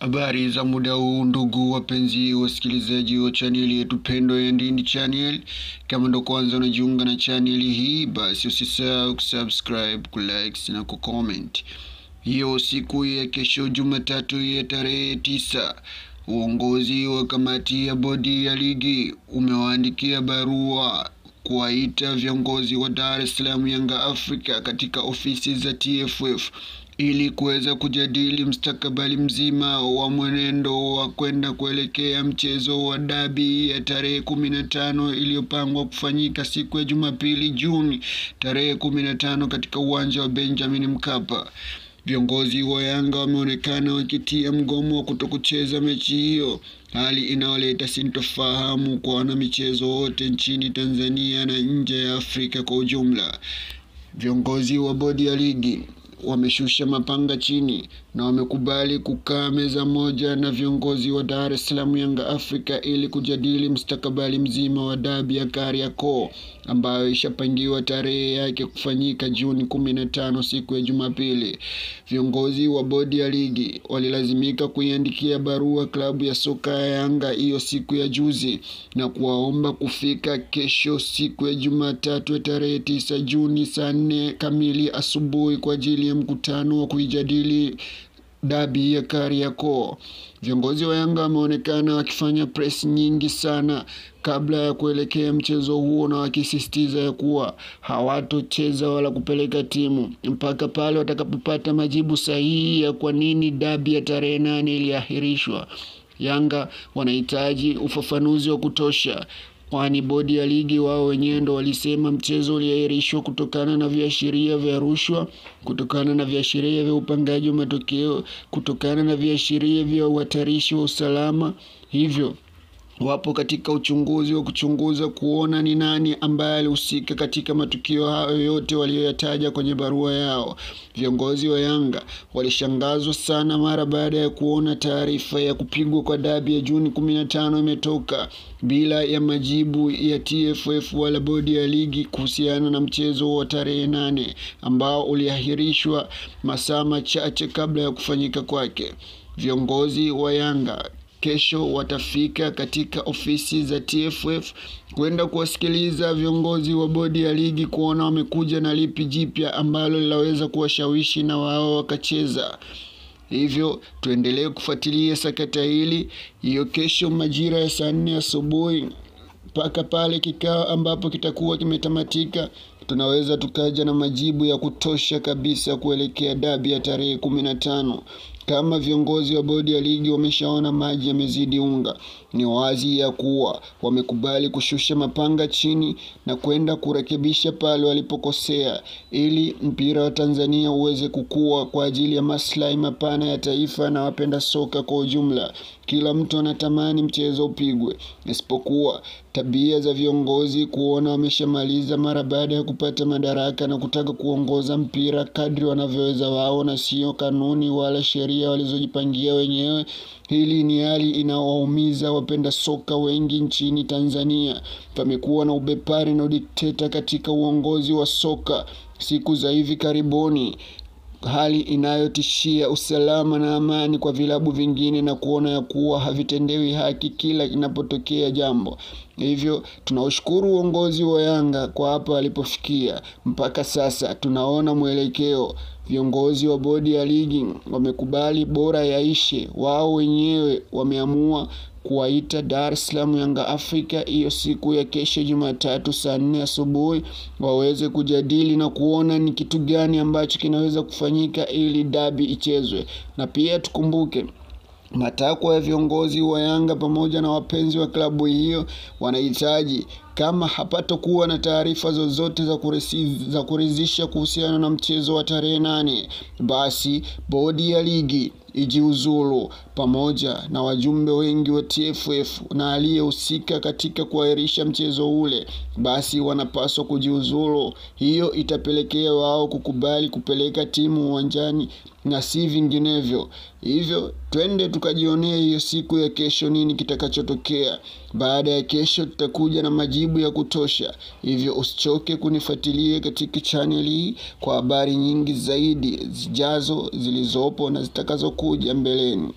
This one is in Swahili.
Habari za muda huu ndugu wapenzi wasikilizaji wa chaneli yetu pendwa ya Ndindi Channel. Kama ndo kwanza unajiunga na chaneli hii, basi usisahau kusubscribe, kulike na kucomment. Hiyo siku ya kesho Jumatatu ya tarehe 9, uongozi wa kamati ya bodi ya ligi umewaandikia barua kuwaita viongozi wa Dar es Salaam Yanga Africa katika ofisi za TFF ili kuweza kujadili mustakabali mzima wa mwenendo wa kwenda kuelekea mchezo wa dabi ya tarehe 15 iliyopangwa kufanyika siku ya Jumapili Juni tarehe 15 katika uwanja wa Benjamin Mkapa. Viongozi wa Yanga wameonekana wakitia mgomo wa kutokucheza mechi hiyo, hali inayoleta sintofahamu kwa wanamichezo wote nchini Tanzania na nje ya Afrika kwa ujumla. Viongozi wa bodi ya ligi wameshusha mapanga chini na wamekubali kukaa meza moja na viongozi wa Dar es Salaam Yanga Africa ili kujadili mustakabali mzima wa dabi ya Kariakoo ambayo ishapangiwa tarehe yake kufanyika Juni 15 siku ya Jumapili. Viongozi wa bodi ya ligi walilazimika kuiandikia barua klabu ya soka ya Yanga hiyo siku ya juzi na kuwaomba kufika kesho siku ya Jumatatu tarehe 9 Juni saa 4 kamili asubuhi kwa ajili ya mkutano wa kuijadili dabi ya Kariakoo. Viongozi wa Yanga wameonekana wakifanya press nyingi sana kabla ya kuelekea mchezo huo, na wakisisitiza ya kuwa hawatocheza wala kupeleka timu mpaka pale watakapopata majibu sahihi ya kwa nini dabi ya tarehe 8 iliahirishwa. Yanga wanahitaji ufafanuzi wa kutosha, kwani bodi ya ligi wao wenyewe ndo walisema mchezo uliahirishwa kutokana na viashiria vya rushwa, kutokana na viashiria vya upangaji wa matokeo, kutokana na viashiria vya uhatarishi wa usalama. Hivyo wapo katika uchunguzi wa kuchunguza kuona ni nani ambaye alihusika katika matukio hayo yote walioyataja kwenye barua yao. Viongozi wa Yanga walishangazwa sana mara baada ya kuona taarifa ya kupigwa kwa dabi ya Juni 15 imetoka bila ya majibu ya TFF wala bodi ya ligi kuhusiana na mchezo wa tarehe 8 ambao uliahirishwa masaa machache kabla ya kufanyika kwake. Viongozi wa Yanga kesho watafika katika ofisi za TFF kwenda kuwasikiliza viongozi wa bodi ya ligi kuona wamekuja na lipi jipya ambalo linaweza kuwashawishi na wao wakacheza. Hivyo tuendelee kufuatilia sakata hili hiyo kesho majira ya saa 4 asubuhi mpaka pale kikao ambapo kitakuwa kimetamatika. Tunaweza tukaja na majibu ya kutosha kabisa kuelekea dabi ya tarehe 15. Kama viongozi wa bodi ya ligi wameshaona maji yamezidi unga, ni wazi ya kuwa wamekubali kushusha mapanga chini na kwenda kurekebisha pale walipokosea, ili mpira wa Tanzania uweze kukua kwa ajili ya maslahi mapana ya taifa na wapenda soka kwa ujumla. Kila mtu anatamani mchezo upigwe, isipokuwa tabia za viongozi kuona wameshamaliza mara baada ya kupata madaraka na kutaka kuongoza mpira kadri wanavyoweza wao na sio kanuni wala sheria walizojipangia wenyewe. Hili ni hali inawaumiza wapenda soka wengi nchini Tanzania. Pamekuwa na ubepari na udikteta katika uongozi wa soka siku za hivi karibuni, hali inayotishia usalama na amani kwa vilabu vingine na kuona ya kuwa havitendewi haki kila inapotokea jambo. Hivyo tunaushukuru uongozi wa Yanga kwa hapa alipofikia. Mpaka sasa tunaona mwelekeo. Viongozi wa bodi ya ligi wamekubali bora yaishe. Wao wenyewe wameamua kuwaita Dar es Salaam Yanga Africa hiyo siku ya kesho Jumatatu saa 4 asubuhi waweze kujadili na kuona ni kitu gani ambacho kinaweza kufanyika ili dabi ichezwe. Na pia tukumbuke matakwa ya viongozi wa Yanga pamoja na wapenzi wa klabu hiyo wanahitaji, kama hapatakuwa na taarifa zozote za kuridhisha kuhusiana na mchezo wa tarehe 8, basi bodi ya ligi ijiuzulu pamoja na wajumbe wengi wa TFF na aliyehusika katika kuahirisha mchezo ule, basi wanapaswa kujiuzulu. Hiyo itapelekea wao kukubali kupeleka timu uwanjani na si vinginevyo. Hivyo twende tukajionea hiyo siku ya kesho nini kitakachotokea. Baada ya kesho tutakuja na majibu ya kutosha. Hivyo usichoke kunifuatilia katika channel hii kwa habari nyingi zaidi zijazo, zilizopo na zitakazokuja mbeleni.